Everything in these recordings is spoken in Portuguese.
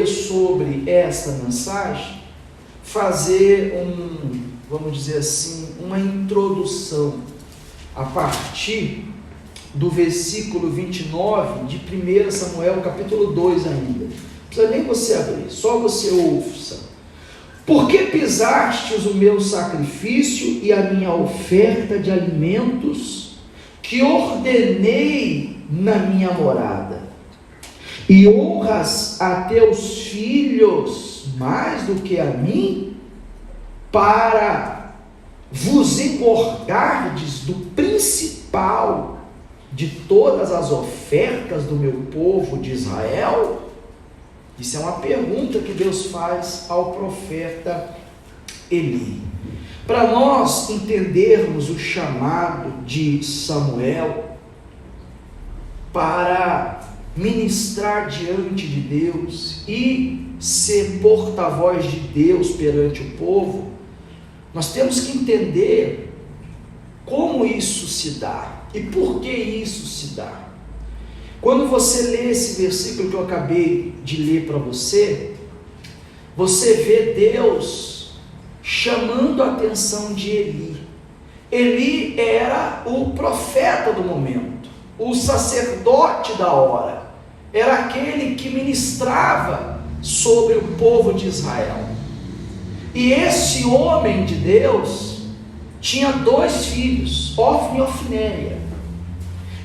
poder sobre esta mensagem fazer vamos dizer assim, uma introdução a partir do versículo 29 de 1 Samuel, capítulo 2 ainda. Não precisa nem você abrir, só você ouça. Por que pisastes o meu sacrifício e a minha oferta de alimentos que ordenei na minha morada? E honras a teus filhos mais do que a mim, para vos engordardes do principal de todas as ofertas do meu povo de Israel? Isso é uma pergunta que Deus faz ao profeta Eli. Para nós entendermos o chamado de Samuel para ministrar diante de Deus e ser porta-voz de Deus perante o povo, nós temos que entender como isso se dá e por que isso se dá. Quando você lê esse versículo que eu acabei de ler para você, você vê Deus chamando a atenção de Eli. Eli era o profeta do momento, o sacerdote da hora, era aquele que ministrava sobre o povo de Israel. E esse homem de Deus tinha 2 filhos, Ofni e Ofnéia,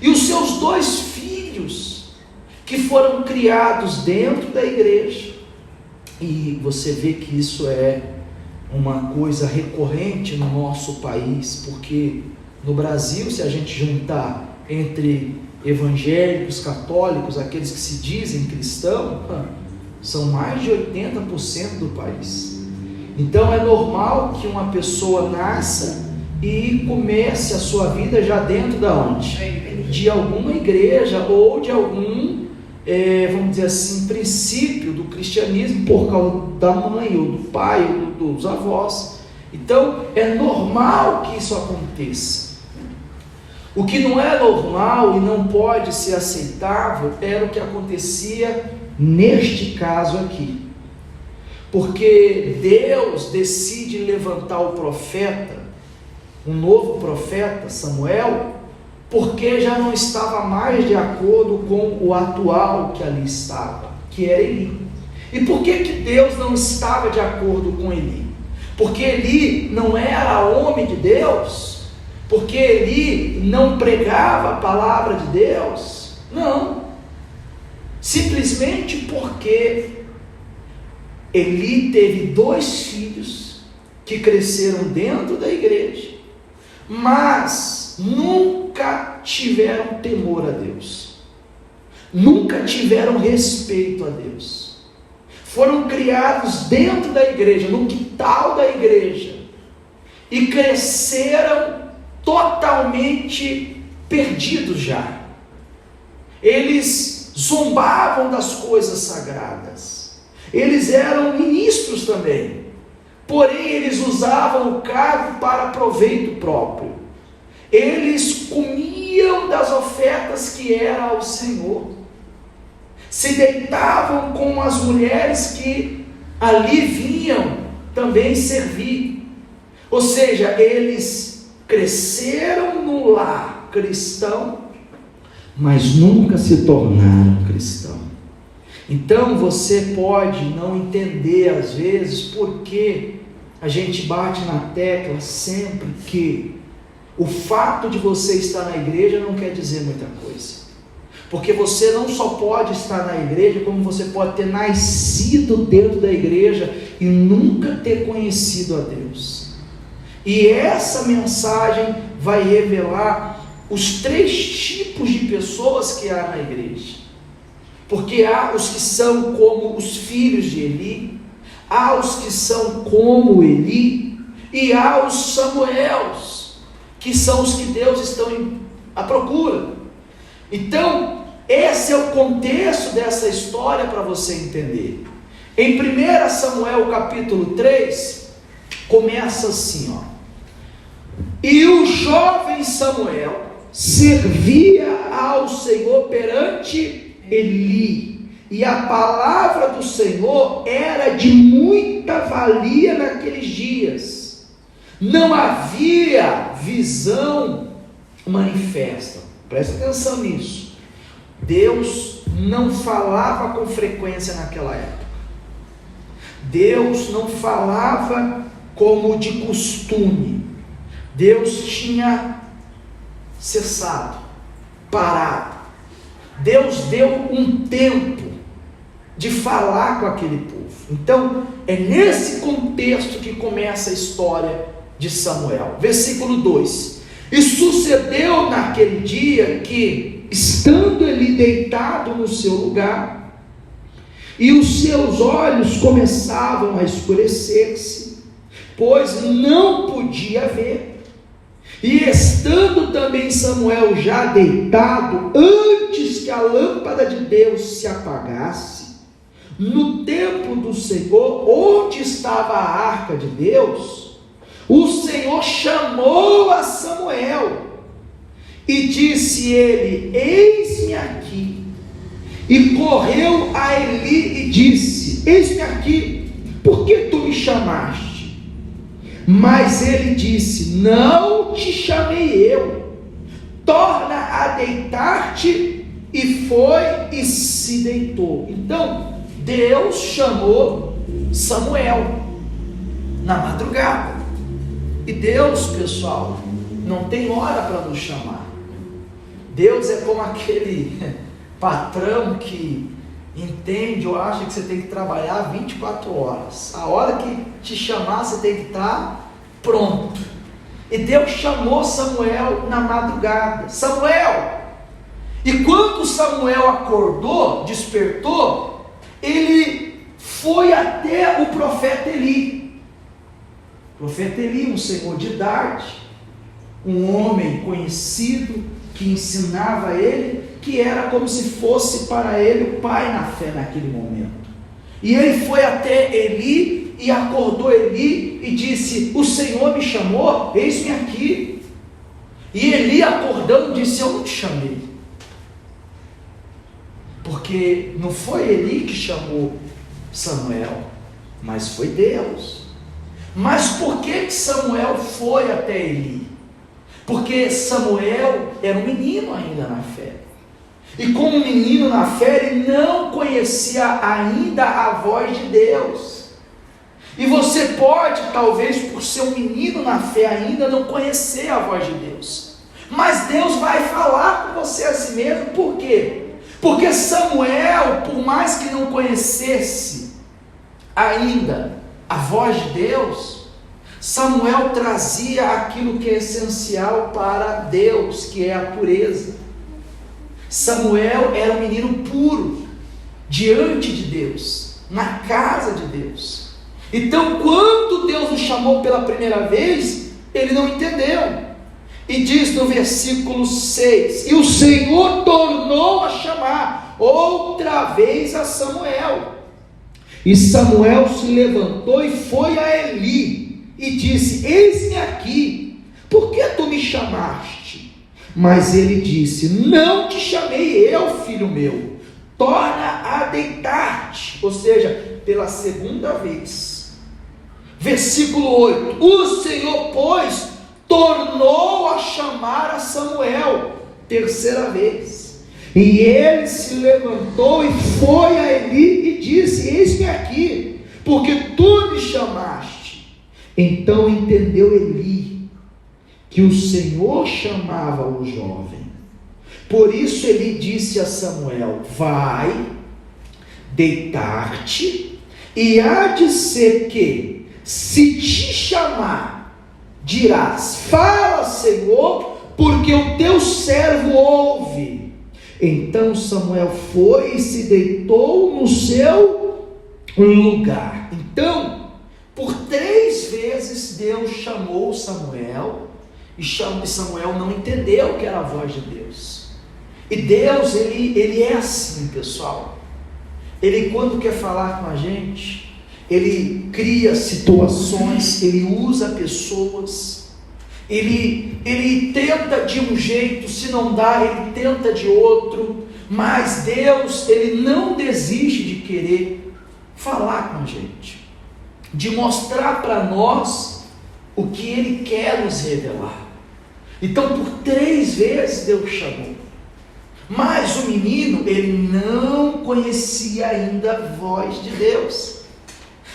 e os seus 2 filhos que foram criados dentro da igreja. E você vê que isso é uma coisa recorrente no nosso país, porque no Brasil, se a gente juntar entre evangélicos, católicos, aqueles que se dizem cristãos, são mais de 80% do país. Então é normal que uma pessoa nasça e comece a sua vida já dentro da onde? De alguma igreja ou de algum, vamos dizer assim, princípio do cristianismo, por causa da mãe ou do pai ou dos avós. Então é normal que isso aconteça. O que não é normal e não pode ser aceitável era o que acontecia neste caso aqui. Porque Deus decide levantar o profeta, um novo profeta, Samuel, porque já não estava mais de acordo com o atual que ali estava, que era Eli. E por que Deus não estava de acordo com Eli? Porque Eli não era homem de Deus? Porque Eli não pregava a palavra de Deus? Não. Simplesmente porque Eli teve 2 filhos que cresceram dentro da igreja, mas nunca tiveram temor a Deus, nunca tiveram respeito a Deus. Foram criados dentro da igreja, no quintal da igreja, e cresceram totalmente perdidos já. Eles zombavam das coisas sagradas. Eles eram ministros também, porém eles usavam o cargo para proveito próprio. Eles comiam das ofertas que era ao Senhor, se deitavam com as mulheres que ali vinham também servir. Ou seja, eles cresceram no lar cristão, mas nunca se tornaram cristãos. Então você pode não entender às vezes porque a gente bate na tecla sempre que o fato de você estar na igreja não quer dizer muita coisa. Porque você não só pode estar na igreja, como você pode ter nascido dentro da igreja e nunca ter conhecido a Deus. E essa mensagem vai revelar os 3 tipos de pessoas que há na igreja. Porque há os que são como os filhos de Eli, há os que são como Eli, e há os Samuels, que são os que Deus estão à procura. Então, esse é o contexto dessa história para você entender. Em 1 Samuel capítulo 3, começa assim, ó. E o jovem Samuel servia ao Senhor perante Eli, e a palavra do Senhor era de muita valia naqueles dias. Não havia visão manifesta. Presta atenção nisso. Deus não falava com frequência naquela época. Deus não falava como de costume. Deus tinha cessado, parado. Deus deu um tempo de falar com aquele povo. Então, é nesse contexto que começa a história de Samuel. Versículo 2: E sucedeu naquele dia que, estando ele deitado no seu lugar, e os seus olhos começavam a escurecer-se, pois não podia ver, e estando também Samuel já deitado, antes que a lâmpada de Deus se apagasse, no templo do Senhor, onde estava a arca de Deus, o Senhor chamou a Samuel, e disse ele: Eis-me aqui. E correu a Eli e disse: Eis-me aqui, por que tu me chamaste? Mas ele disse: Não te chamei eu, torna a deitar-te. E foi e se deitou. Então Deus chamou Samuel na madrugada. E Deus, pessoal, não tem hora para nos chamar. Deus é como aquele patrão que entende ou acha que você tem que trabalhar 24 horas. A hora que te chamar, você tem que estar pronto. E Deus chamou Samuel na madrugada. Samuel! E quando Samuel acordou, despertou, ele foi até o profeta Eli. O profeta Eli, um senhor de idade, um homem conhecido, que ensinava ele, que era como se fosse para ele o pai na fé naquele momento. E ele foi até Eli e acordou Eli e disse: O Senhor me chamou, eis-me aqui. E Eli, acordando, disse: Eu não te chamei. Porque não foi Eli que chamou Samuel, mas foi Deus. Mas por que Samuel foi até Eli? Porque Samuel era um menino ainda na fé. E como menino na fé, ele não conhecia ainda a voz de Deus. E você pode, talvez, por ser um menino na fé ainda, não conhecer a voz de Deus. Mas Deus vai falar com você a si mesmo. Por quê? Porque Samuel, por mais que não conhecesse ainda a voz de Deus, Samuel trazia aquilo que é essencial para Deus, que é a pureza. Samuel era um menino puro, diante de Deus, na casa de Deus. Então, quando Deus o chamou pela primeira vez, ele não entendeu. E diz no versículo 6: E o Senhor tornou a chamar outra vez a Samuel. E Samuel se levantou e foi a Eli, e disse: Eis-me aqui, por que tu me chamaste? Mas ele disse: Não te chamei eu, filho meu, torna a deitar-te. Ou seja, pela segunda vez. Versículo 8: O Senhor, pois, tornou a chamar a Samuel, terceira vez. E ele se levantou e foi a Eli e disse: Eis-me aqui, porque tu me chamaste. Então entendeu Eli que o Senhor chamava o jovem. Por isso Eli disse a Samuel: Vai deitar-te, e há de ser que, se te chamar, dirás: Fala, Senhor, porque o teu servo ouve. Então Samuel foi e se deitou no seu lugar. Então, por 3 vezes Deus chamou Samuel, e Samuel não entendeu que era a voz de Deus. E Deus, ele é assim, pessoal. Ele, quando quer falar com a gente, ele cria situações, ele usa pessoas, ele tenta de um jeito, se não dá, ele tenta de outro, Mas Deus, Ele não desiste de querer falar com a gente, de mostrar para nós o que Ele quer nos revelar. Então, por 3 vezes Deus chamou, mas o menino, ele não conhecia ainda a voz de Deus.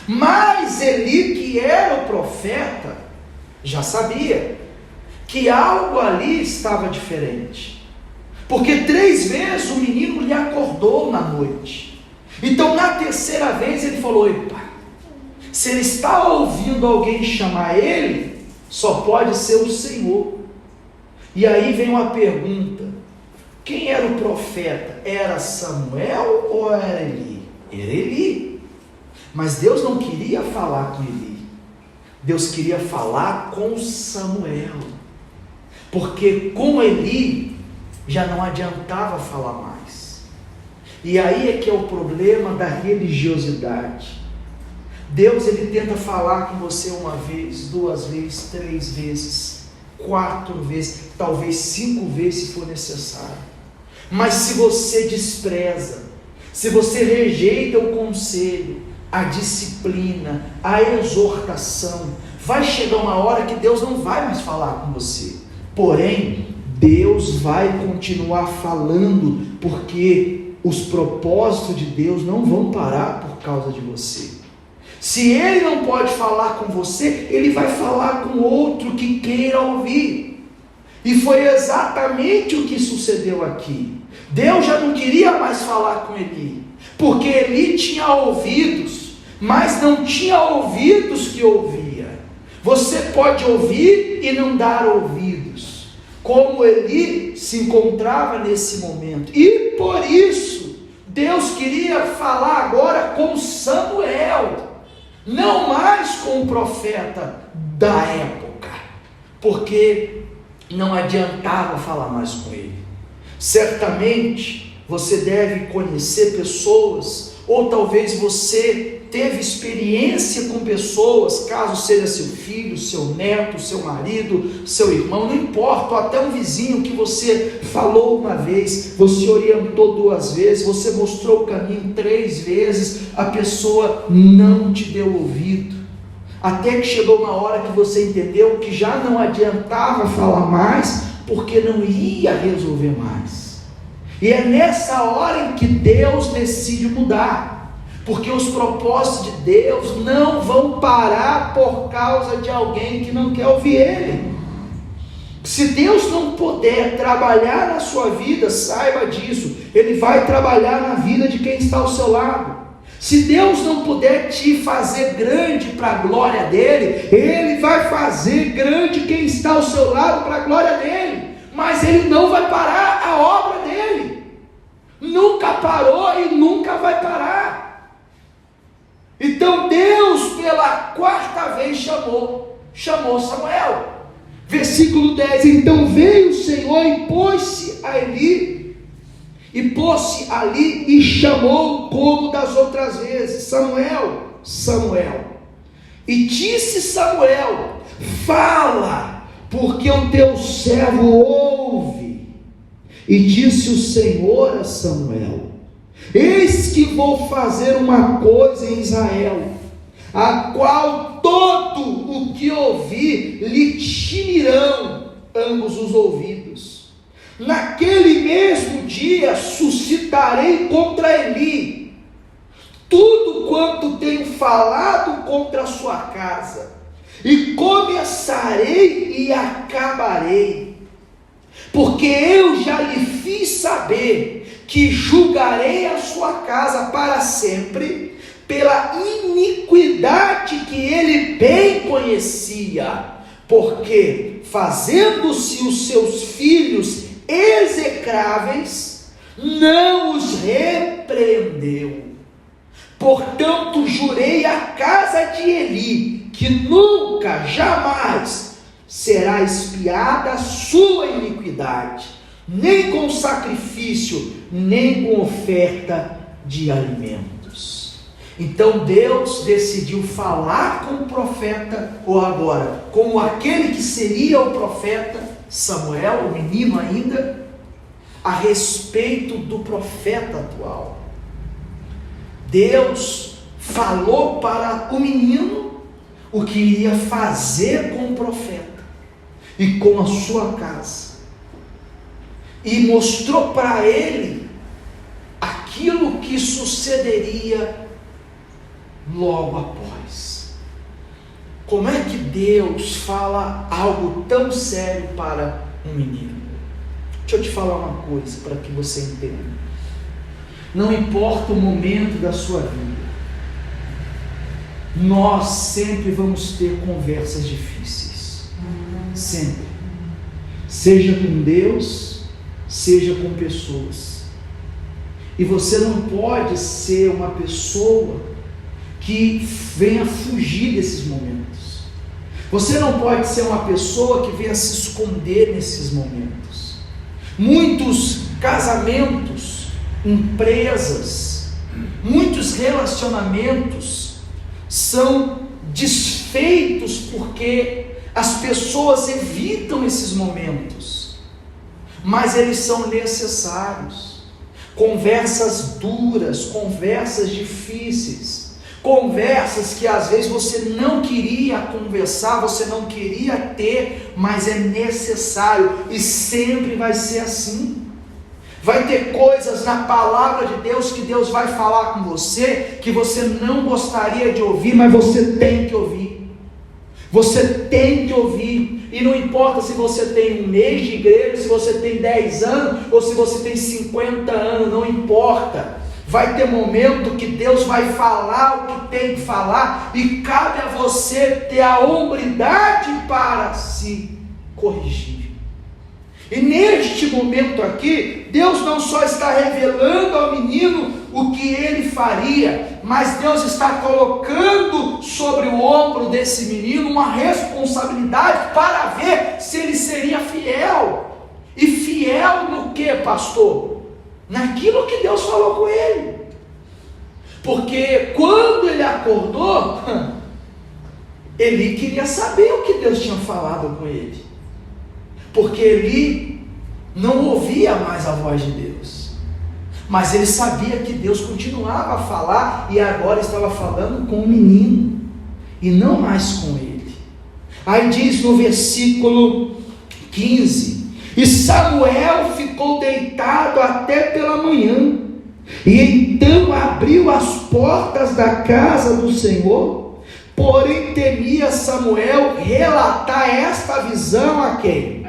Mas Eli, que era o profeta, já sabia que algo ali estava diferente, porque 3 vezes o menino lhe acordou na noite. Então, na 3ª vez ele falou: epa, se ele está ouvindo alguém chamar ele, só pode ser o Senhor. E aí vem uma pergunta: quem era o profeta? Era Samuel ou era Eli? Era Eli. Mas Deus não queria falar com Eli, Deus queria falar com Samuel, porque com Eli já não adiantava falar mais. E aí é que é o problema da religiosidade. Deus, ele tenta falar com você 1 vez, 2 vezes, 3 vezes, 4 vezes, talvez 5 vezes se for necessário. Mas se você despreza, se você rejeita o conselho, a disciplina, a exortação, vai chegar uma hora que Deus não vai mais falar com você. Porém, Deus vai continuar falando, porque os propósitos de Deus não vão parar por causa de você. Se Ele não pode falar com você, Ele vai falar com outro que queira ouvir. E foi exatamente o que sucedeu aqui. Deus já não queria mais falar com Eli, porque Eli tinha ouvidos, mas não tinha ouvidos que ouvia. Você pode ouvir e não dar ouvidos, como Eli se encontrava nesse momento. E por isso, Deus queria falar agora com Samuel, não mais com o profeta da época, porque não adiantava falar mais com ele. Certamente você deve conhecer pessoas, ou talvez você teve experiência com pessoas, caso seja seu filho, seu neto, seu marido, seu irmão, não importa, ou até um vizinho que você falou uma vez, você orientou 2 vezes, você mostrou o caminho 3 vezes, a pessoa não te deu ouvido, até que chegou uma hora que você entendeu que já não adiantava falar mais, porque não ia resolver mais. E é nessa hora em que Deus decide mudar, porque os propósitos de Deus não vão parar por causa de alguém que não quer ouvir Ele. Se Deus não puder trabalhar na sua vida, saiba disso, Ele vai trabalhar na vida de quem está ao seu lado. Se Deus não puder te fazer grande para a glória dEle, Ele vai fazer grande quem está ao seu lado para a glória dEle, mas Ele não vai parar a obra dEle, nunca parou e nunca vai parar. Então Deus pela 4ª vez chamou Samuel. Versículo 10, então veio o Senhor e pôs-se ali e chamou como das outras vezes, Samuel, Samuel. E disse Samuel, fala, porque o teu servo ouve. E disse o Senhor a Samuel, eis que vou fazer uma coisa em Israel, a qual todo o que ouvir lhe tinirão ambos os ouvidos. Naquele mesmo dia suscitarei contra Eli tudo quanto tenho falado contra a sua casa, e começarei e acabarei, porque eu já lhe fiz saber que julgarei a sua casa para sempre, pela iniquidade que ele bem conhecia, porque fazendo-se os seus filhos execráveis, não os repreendeu. Portanto, jurei à casa de Eli, que nunca, jamais será expiada a sua iniquidade, nem com sacrifício, nem com oferta de alimentos. Então Deus decidiu falar com o profeta, ou agora, com aquele que seria o profeta, Samuel, o menino ainda, a respeito do profeta atual. Deus falou para o menino o que iria fazer com o profeta e com a sua casa, e mostrou para ele aquilo que sucederia logo após. Como é que Deus fala algo tão sério para um menino? Deixa eu te falar uma coisa para que você entenda. Não importa o momento da sua vida, nós sempre vamos ter conversas difíceis. Sempre. Seja com Deus, seja com pessoas. E você não pode ser uma pessoa que venha fugir desses momentos. Você não pode ser uma pessoa que venha se esconder nesses momentos. Muitos casamentos, empresas, muitos relacionamentos são desfeitos porque as pessoas evitam esses momentos, mas eles são necessários. Conversas duras, conversas difíceis, conversas que às vezes você não queria conversar, você não queria ter, mas é necessário, e sempre vai ser assim. Vai ter coisas na palavra de Deus que Deus vai falar com você, que você não gostaria de ouvir, mas você tem que ouvir. Você tem que ouvir. E não importa se você tem um mês de igreja, se você tem 10 anos, ou se você tem 50 anos, não importa. Vai ter momento que Deus vai falar o que tem que falar, e cabe a você ter a hombridade para se corrigir. E neste momento aqui, Deus não só está revelando ao menino o que ele faria, mas Deus está colocando sobre o ombro desse menino uma responsabilidade para ver se ele seria fiel. E fiel no que, pastor? Naquilo que Deus falou com ele. Porque quando ele acordou, ele queria saber o que Deus tinha falado com ele. Porque ele não ouvia mais a voz de Deus, mas ele sabia que Deus continuava a falar, e agora estava falando com o menino, e não mais com ele. Aí diz no versículo 15: e Samuel ficou deitado até pela manhã, e então abriu as portas da casa do Senhor, porém temia Samuel relatar esta visão a quem?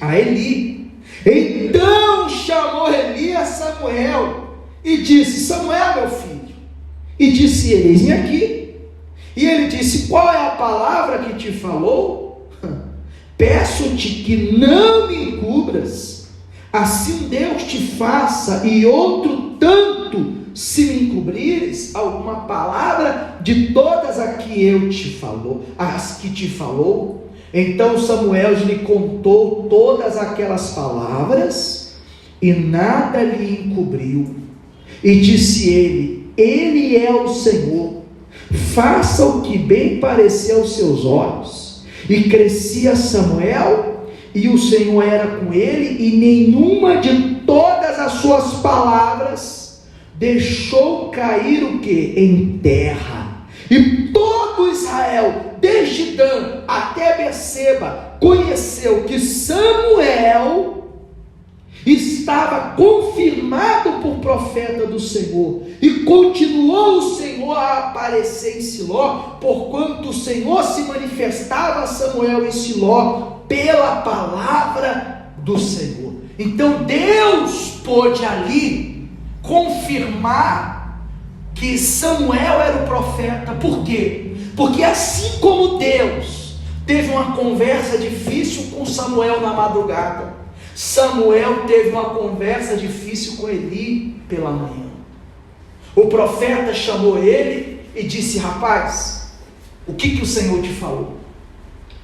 A Eli. Então chamou Eli a Samuel e disse: Samuel, meu filho. E disse ele: eis-me aqui. E ele disse: qual é a palavra que te falou? Peço-te que não me encubras, assim Deus te faça, e outro tanto, se me encobrires alguma palavra de todas as que te falou. Então Samuel lhe contou todas aquelas palavras, e nada lhe encobriu. E disse ele é o Senhor, faça o que bem parecer aos seus olhos. E crescia Samuel, e o Senhor era com ele, e nenhuma de todas as suas palavras deixou cair o que? Em terra. E todo Israel, desde Dan até Berseba, conheceu que Samuel estava confirmado por profeta do Senhor, e continuou o Senhor a aparecer em Siló, porquanto o Senhor se manifestava a Samuel em Siló pela palavra do Senhor. Então Deus pôde ali confirmar que Samuel era o profeta. Por quê? Porque assim como Deus teve uma conversa difícil com Samuel na madrugada, Samuel teve uma conversa difícil com Eli pela manhã. O profeta chamou ele e disse: rapaz, o que o Senhor te falou?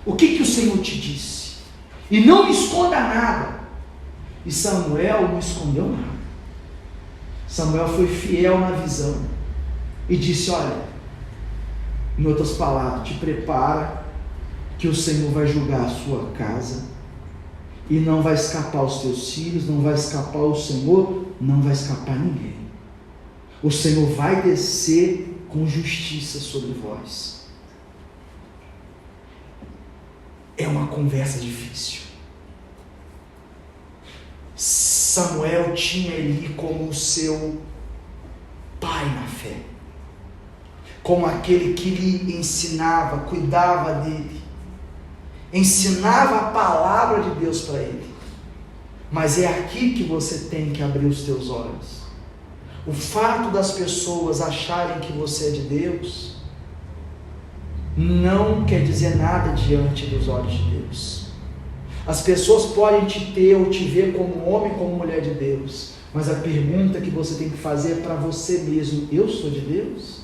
O que o Senhor te disse? E não me esconda nada. E Samuel não escondeu nada. Samuel foi fiel na visão e disse: olha, em outras palavras, te prepara, que o Senhor vai julgar a sua casa, E não vai escapar os teus filhos, não vai escapar o Senhor, não vai escapar ninguém. O Senhor vai descer com justiça sobre vós. É uma conversa difícil. Samuel tinha Eli como o seu pai na fé, como aquele que lhe ensinava, cuidava dele, ensinava a palavra de Deus para ele. Mas é aqui que você tem que abrir os teus olhos. O fato das pessoas acharem que você é de Deus não quer dizer nada diante dos olhos de Deus. As pessoas podem te ter ou te ver como homem, como mulher de Deus, mas a pergunta que você tem que fazer é para você mesmo: eu sou de Deus?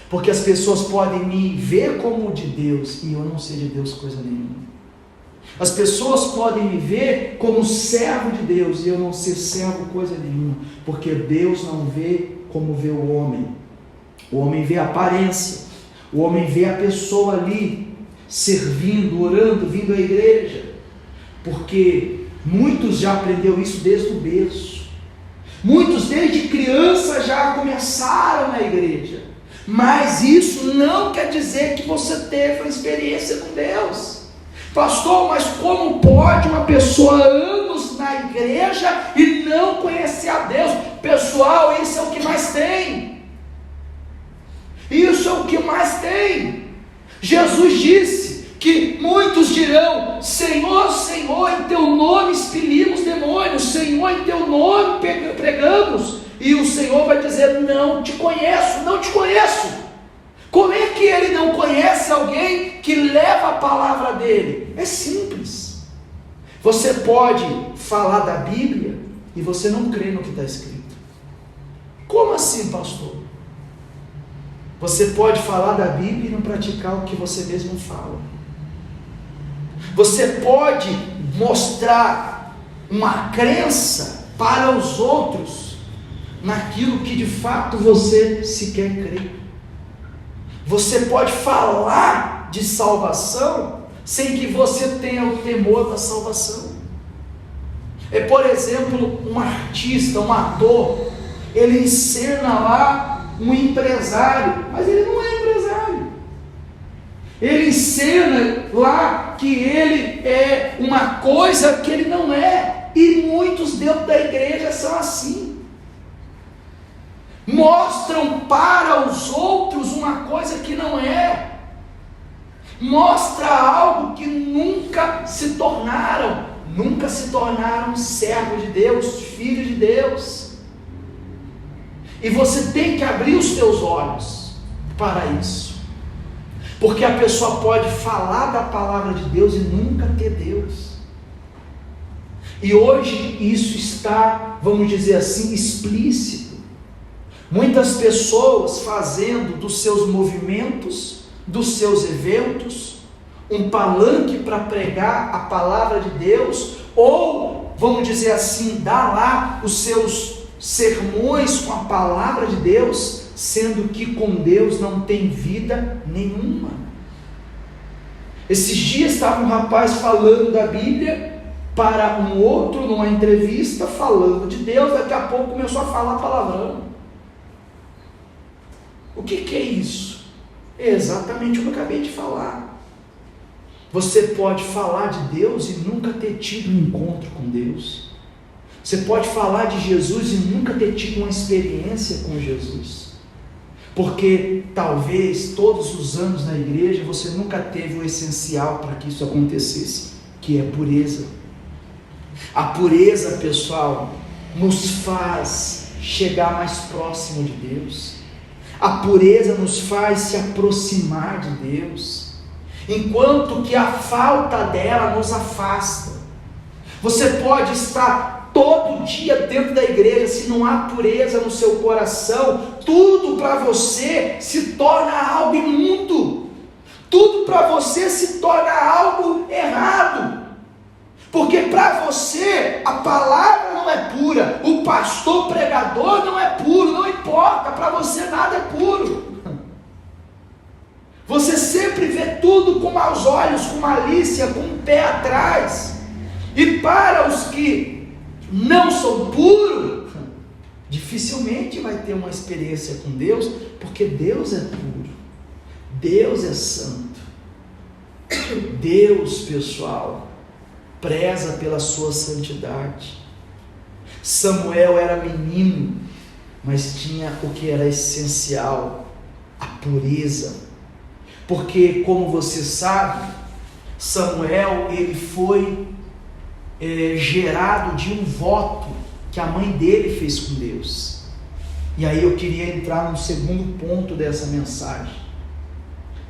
Porque as pessoas podem me ver como de Deus e eu não ser de Deus coisa nenhuma. As pessoas podem me ver como servo de Deus e eu não ser servo coisa nenhuma, porque Deus não vê como vê o homem. O homem vê a aparência, o homem vê a pessoa ali servindo, orando, vindo à igreja, porque muitos já aprenderam isso desde o berço, muitos desde criança já começaram na igreja, mas isso não quer dizer que você teve uma experiência com Deus. Pastor, mas como pode uma pessoa anos na igreja e não conhecer a Deus? Pessoal, isso é o que mais tem. Isso é o que mais tem. Jesus disse que muitos dirão: Senhor, Senhor, em teu nome expelimos demônios, Senhor, em teu nome pregamos. E o Senhor vai dizer: não te conheço, não te conheço. Como é que ele não conhece alguém que leva a palavra dele? É simples. Você pode falar da Bíblia e você não crê no que está escrito. Como assim, pastor? Você pode falar da Bíblia e não praticar o que você mesmo fala. Você pode mostrar uma crença para os outros naquilo que de fato você sequer crê. Você pode falar de salvação sem que você tenha o temor da salvação. Por exemplo, um artista, um ator, ele encena lá um empresário, mas ele não é empresário. Ele encena lá que ele é uma coisa que ele não é, e muitos dentro da igreja são assim. Mostram para os outros uma coisa que não é, mostra algo que nunca se tornaram servos de Deus, filhos de Deus. E você tem que abrir os teus olhos para isso, porque a pessoa pode falar da palavra de Deus e nunca ter Deus. E hoje isso está, vamos dizer assim, explícito. Muitas pessoas fazendo dos seus movimentos, dos seus eventos, um palanque para pregar a palavra de Deus, ou, vamos dizer assim, dar lá os seus sermões com a palavra de Deus, sendo que com Deus não tem vida nenhuma. Esses dias estava um rapaz falando da Bíblia para um outro, numa entrevista, falando de Deus, daqui a pouco começou a falar palavrão. O que é isso? É exatamente o que eu acabei de falar. Você pode falar de Deus e nunca ter tido um encontro com Deus. Você pode falar de Jesus e nunca ter tido uma experiência com Jesus. Porque talvez todos os anos na igreja você nunca teve o essencial para que isso acontecesse, que é pureza. A pureza, pessoal, nos faz chegar mais próximo de Deus. A pureza nos faz se aproximar de Deus, enquanto que a falta dela nos afasta. Você pode estar todo dia dentro da igreja, se não há pureza no seu coração, tudo para você se torna algo imundo, tudo para você se torna algo errado. Porque para você a palavra não é pura, o pastor pregador não é puro, não importa, para você nada é puro. Você sempre vê tudo com maus olhos, com malícia, com o pé atrás. E para os que não são puros, dificilmente vai ter uma experiência com Deus, porque Deus é puro, Deus é santo. Deus, pessoal, preza pela sua santidade. Samuel era menino, mas tinha o que era essencial, a pureza. Porque, como você sabe, Samuel, ele foi gerado de um voto que a mãe dele fez com Deus. E aí eu queria entrar no segundo ponto dessa mensagem.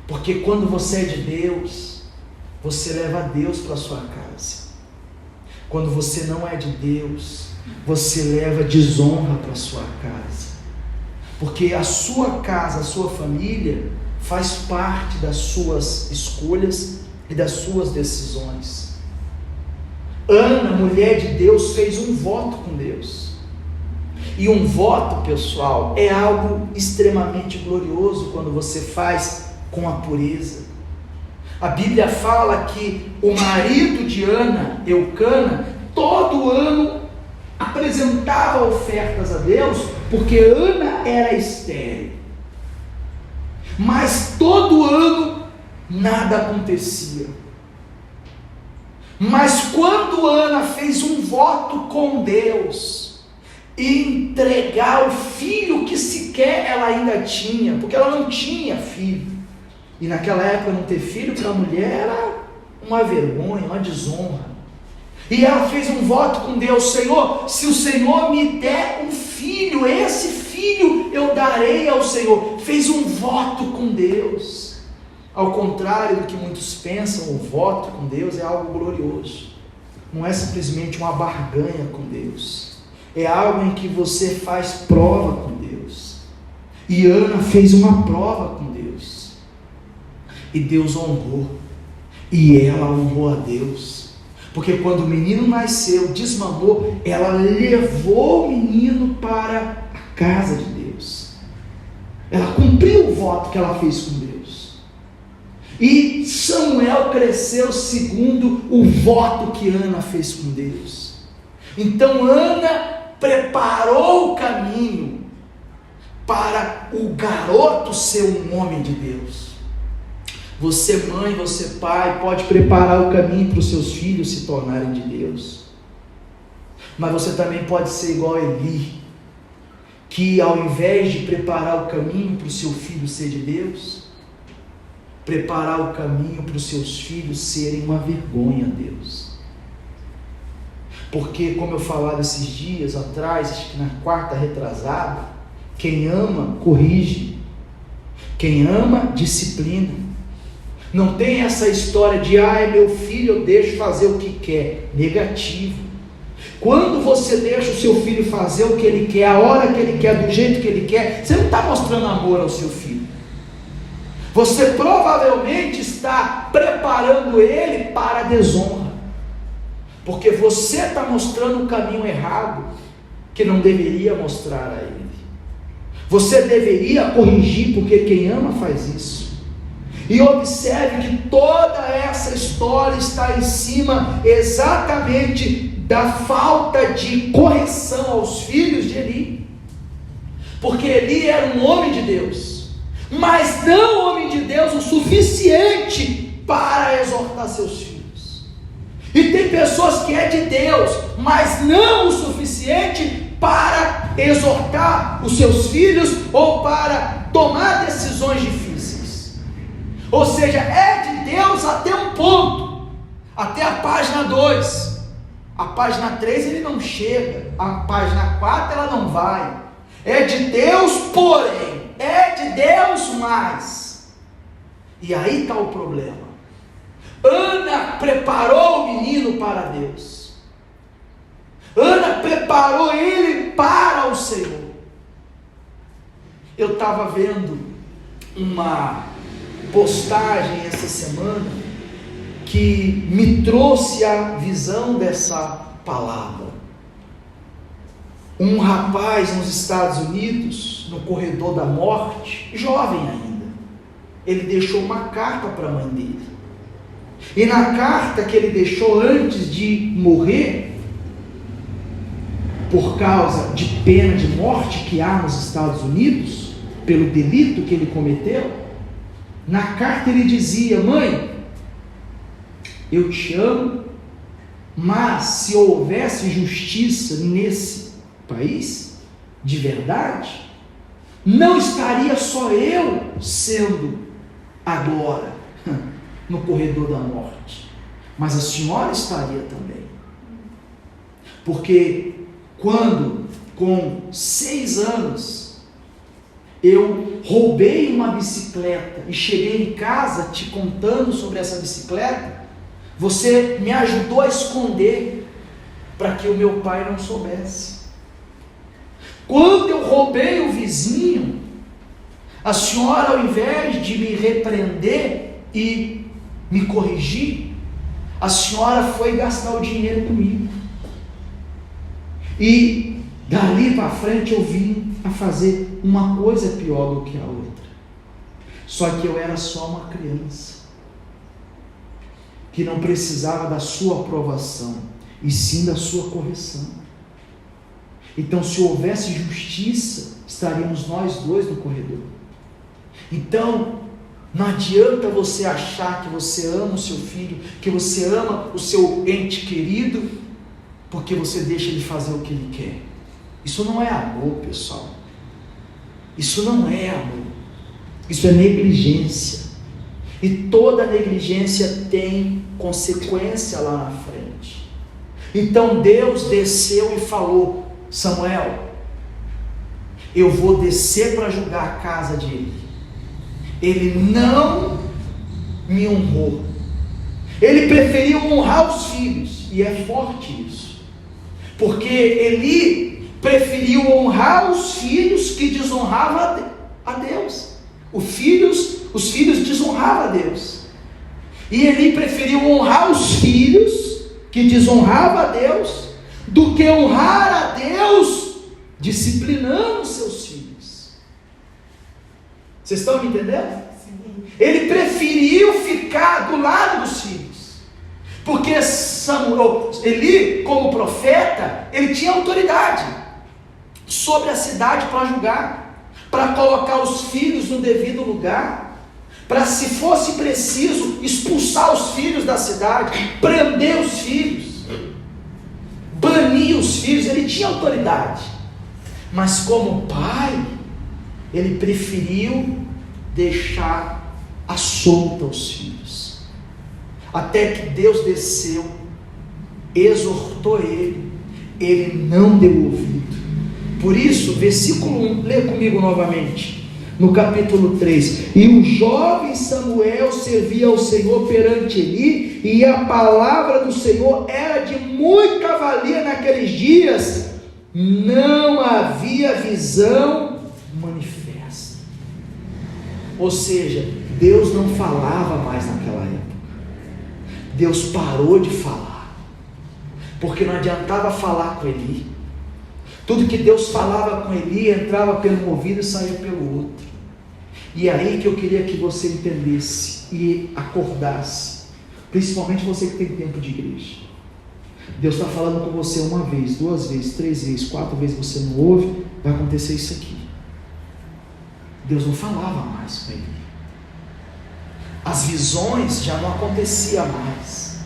Porque quando você é de Deus, você leva Deus para a sua casa. Quando você não é de Deus, você leva desonra para a sua casa. Porque a sua casa, a sua família, faz parte das suas escolhas e das suas decisões. Ana, mulher de Deus, fez um voto com Deus. E um voto, pessoal, é algo extremamente glorioso quando você faz com a pureza. A Bíblia fala que o marido de Ana, Eucana, todo ano apresentava ofertas a Deus, porque Ana era estéril. Mas todo ano nada acontecia. Mas quando Ana fez um voto com Deus e entregar o filho que sequer ela ainda tinha, porque ela não tinha filho, e naquela época não ter filho para a mulher era uma vergonha, uma desonra. E ela fez um voto com Deus: Senhor, se o Senhor me der um filho, esse filho eu darei ao Senhor. Fez um voto com Deus. Ao contrário do que muitos pensam, o voto com Deus é algo glorioso. Não é simplesmente uma barganha com Deus. É algo em que você faz prova com Deus. E Ana fez uma prova com Deus. E Deus honrou. E ela honrou a Deus. Porque quando o menino nasceu, desmamou, ela levou o menino para a casa de Deus. Ela cumpriu o voto que ela fez com Deus. E Samuel cresceu segundo o voto que Ana fez com Deus. Então Ana preparou o caminho para o garoto ser um homem de Deus. Você, mãe, você, pai, pode preparar o caminho para os seus filhos se tornarem de Deus. Mas você também pode ser igual a Eli, que ao invés de preparar o caminho para o seu filho ser de Deus, preparar o caminho para os seus filhos serem uma vergonha a Deus. Porque, como eu falava esses dias atrás, acho que na quarta retrasada, quem ama, corrige. Quem ama, disciplina. Não tem essa história de, meu filho, eu deixo fazer o que quer. Negativo. Quando você deixa o seu filho fazer o que ele quer, a hora que ele quer, do jeito que ele quer, você não está mostrando amor ao seu filho. Você provavelmente está preparando ele para a desonra. Porque você está mostrando o caminho errado que não deveria mostrar a ele. Você deveria corrigir, porque quem ama faz isso. E observe que toda essa história está em cima exatamente da falta de correção aos filhos de Eli. Porque Eli era um homem de Deus, mas não homem de Deus o suficiente para exortar seus filhos. E tem pessoas que é de Deus, mas não o suficiente para exortar os seus filhos ou para tomar decisões difíceis. Ou seja, é de Deus até um ponto, até a página 2. A página 3 ele não chega, a página 4 ela não vai. É de Deus, porém, é de Deus, mas. E aí está o problema. Ana preparou o menino para Deus. Ana preparou ele para o Senhor. Eu estava vendo uma postagem essa semana que me trouxe a visão dessa palavra. Um rapaz nos Estados Unidos, no corredor da morte, jovem ainda, ele deixou uma carta para a mãe dele. E na carta que ele deixou antes de morrer, por causa de pena de morte que há nos Estados Unidos, pelo delito que ele cometeu, na carta ele dizia: mãe, eu te amo, mas se houvesse justiça nesse país, de verdade, não estaria só eu sendo agora no corredor da morte, mas a senhora estaria também. Porque quando, com 6 anos, eu roubei uma bicicleta e cheguei em casa te contando sobre essa bicicleta, você me ajudou a esconder para que o meu pai não soubesse. Quando eu roubei o vizinho, a senhora, ao invés de me repreender e me corrigir, a senhora foi gastar o dinheiro comigo. E dali para frente eu vim a fazer uma coisa pior do que a outra. Só que eu era só uma criança, que não precisava da sua aprovação, e sim da sua correção. Então, se houvesse justiça, estaríamos nós dois no corredor. Então, não adianta você achar que você ama o seu filho, que você ama o seu ente querido, porque você deixa ele fazer o que ele quer. Isso não é amor, pessoal. Isso não é amor. Isso é negligência. E toda negligência tem consequência lá na frente. Então Deus desceu e falou: Samuel, eu vou descer para julgar a casa de Eli. Ele não me honrou. Ele preferiu honrar os filhos. E é forte isso. Porque Eli preferiu honrar os filhos que desonravam a Deus. Os filhos desonravam a Deus. E Eli preferiu honrar os filhos que desonravam a Deus do que honrar a Deus disciplinando os seus filhos. Vocês estão me entendendo? Sim. Ele preferiu ficar do lado dos filhos. Porque Eli, como profeta, ele tinha autoridade sobre a cidade para julgar, para colocar os filhos no devido lugar, para, se fosse preciso, expulsar os filhos da cidade, prender os filhos, banir os filhos. Ele tinha autoridade, mas como pai, ele preferiu deixar à solta os filhos, até que Deus desceu, exortou ele não deu ouvido. Por isso, versículo 1, lê comigo novamente, no capítulo 3: e o jovem Samuel servia ao Senhor perante Eli, e a palavra do Senhor era de muita valia naqueles dias, não havia visão manifesta. Ou seja, Deus não falava mais naquela época. Deus parou de falar, porque não adiantava falar com Eli. Tudo que Deus falava com Eli entrava pelo ouvido e saía pelo outro. E é aí que eu queria que você entendesse e acordasse, principalmente você que tem tempo de igreja. Deus está falando com você uma vez, 2 vezes, 3 vezes, 4 vezes, você não ouve, vai acontecer isso aqui. Deus não falava mais com ele. As visões já não aconteciam mais.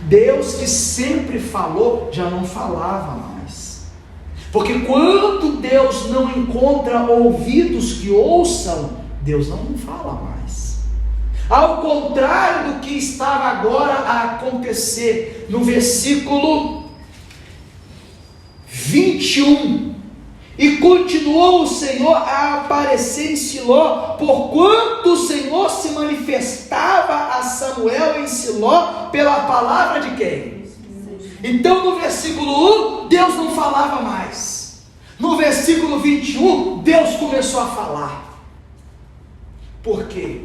Deus, que sempre falou, já não falava mais. Porque quando Deus não encontra ouvidos que ouçam, Deus não fala mais. Ao contrário do que estava agora a acontecer, no versículo 21, e continuou o Senhor a aparecer em Siló, porquanto o Senhor se manifestava a Samuel em Siló pela palavra de quem? Então no versículo 1, Deus não falava mais. No versículo 21, Deus começou a falar. Por quê?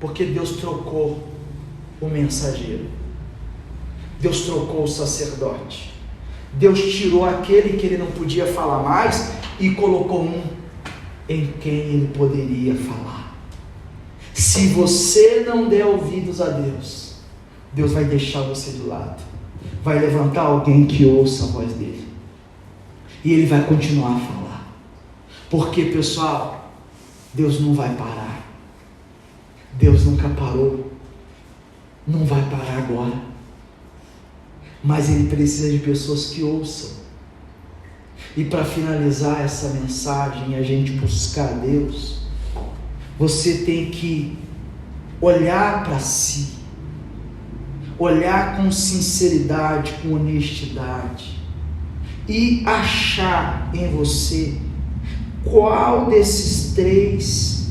Porque Deus trocou o mensageiro. Deus trocou o sacerdote. Deus tirou aquele que ele não podia falar mais e colocou um em quem ele poderia falar. Se você não der ouvidos a Deus, Deus vai deixar você de lado, vai levantar alguém que ouça a voz dele, e ele vai continuar a falar. Porque, pessoal, Deus não vai parar. Deus nunca parou, não vai parar agora, mas ele precisa de pessoas que ouçam. E para finalizar essa mensagem, a gente buscar a Deus, você tem que olhar para si, olhar com sinceridade, com honestidade, e achar em você qual desses 3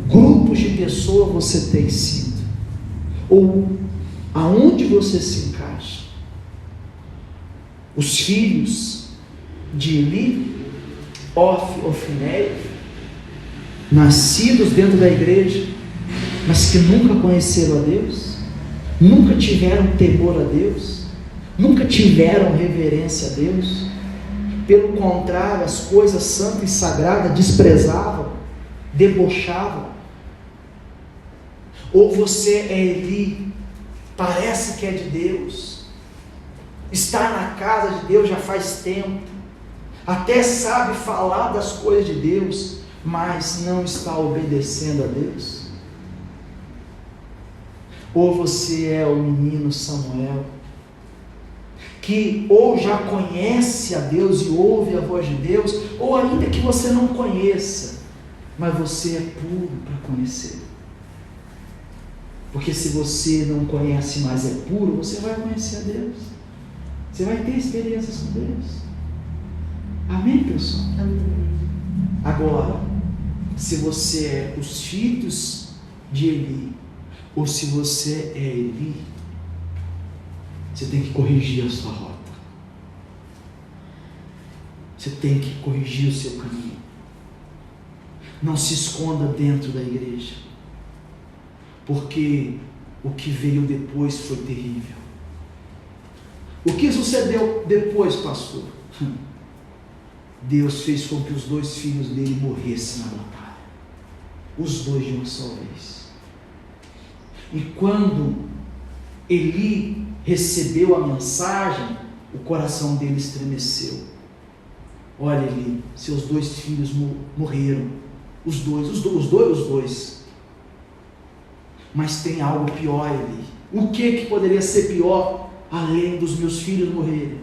grupos de pessoas você tem sido, ou aonde você se encaixa. Os filhos de Eli, Ofni, nascidos dentro da igreja, mas que nunca conheceram a Deus, nunca tiveram temor a Deus, nunca tiveram reverência a Deus. Pelo contrário, as coisas santas e sagradas desprezavam, debochavam. Ou você é Eli, parece que é de Deus, está na casa de Deus já faz tempo, até sabe falar das coisas de Deus, mas não está obedecendo a Deus. Ou você é o menino Samuel, que ou já conhece a Deus e ouve a voz de Deus, ou ainda que você não conheça, mas você é puro para conhecer. Porque se você não conhece, mas é puro, você vai conhecer a Deus, você vai ter experiências com Deus. Amém, pessoal? Amém. Agora, se você é os filhos de Eli, ou se você é Eli, você tem que corrigir a sua rota, você tem que corrigir o seu caminho. Não se esconda dentro da igreja, porque o que veio depois foi terrível. O que sucedeu depois, pastor? Deus fez com que os 2 filhos dele morressem na batalha, os 2 de uma só vez. E quando Eli recebeu a mensagem, o coração dele estremeceu. Olha, Eli, seus 2 filhos morreram, os dois. Mas tem algo pior, Eli. O que poderia ser pior além dos meus filhos morrerem?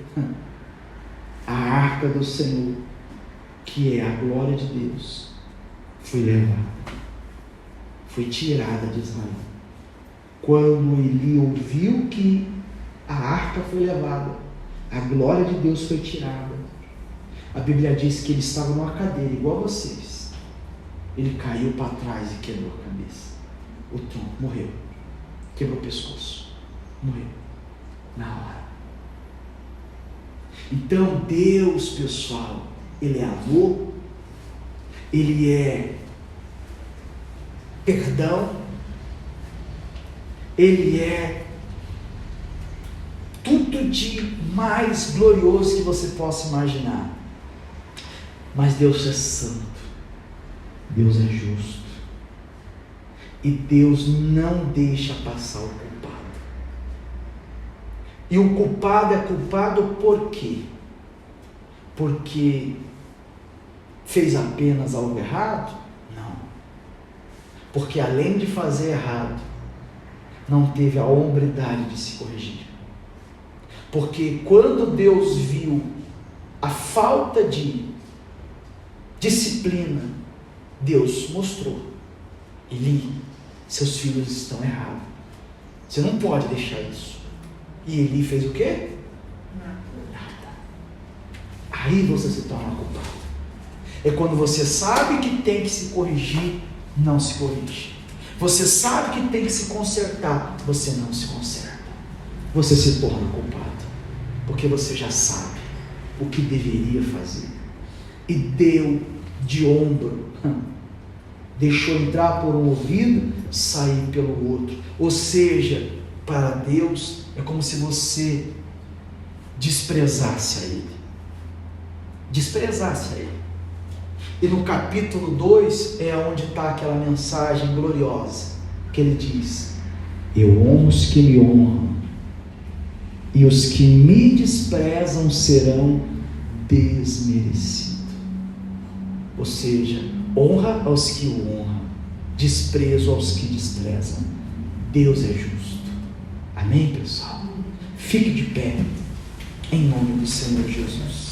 A arca do Senhor, que é a glória de Deus, foi levada, foi tirada de Israel. Quando Eli ouviu que a arca foi levada, a glória de Deus foi tirada, a Bíblia diz que ele estava numa cadeira igual a vocês. Ele caiu para trás e quebrou a cabeça, o tronco, morreu, quebrou o pescoço, morreu na hora. Então Deus, pessoal, Ele é amor, Ele é perdão, Ele é tudo de mais glorioso que você possa imaginar. Mas Deus é santo, Deus é justo, e Deus não deixa passar o culpado. E o culpado é culpado por quê? Porque fez apenas algo errado? Não. Porque além de fazer errado, não teve a hombridade de se corrigir. Porque quando Deus viu a falta de disciplina, Deus mostrou: Eli, seus filhos estão errados, você não pode deixar isso. E Eli fez o quê? Nada. Aí você se torna culpado. É quando você sabe que tem que se corrigir, não se corrige. Você sabe que tem que se consertar, você não se conserta. Você se torna culpado, porque você já sabe o que deveria fazer e deu de ombro, deixou entrar por um ouvido, sair pelo outro. Ou seja, para Deus é como se você desprezasse a Ele. Desprezasse a Ele. E no capítulo 2 é onde está aquela mensagem gloriosa, que Ele diz: Eu honro os que me honram, e os que me desprezam serão desmerecidos. Ou seja, honra aos que o honram, desprezo aos que desprezam. Deus é justo. Amém, pessoal? Fique de pé, em nome do Senhor Jesus.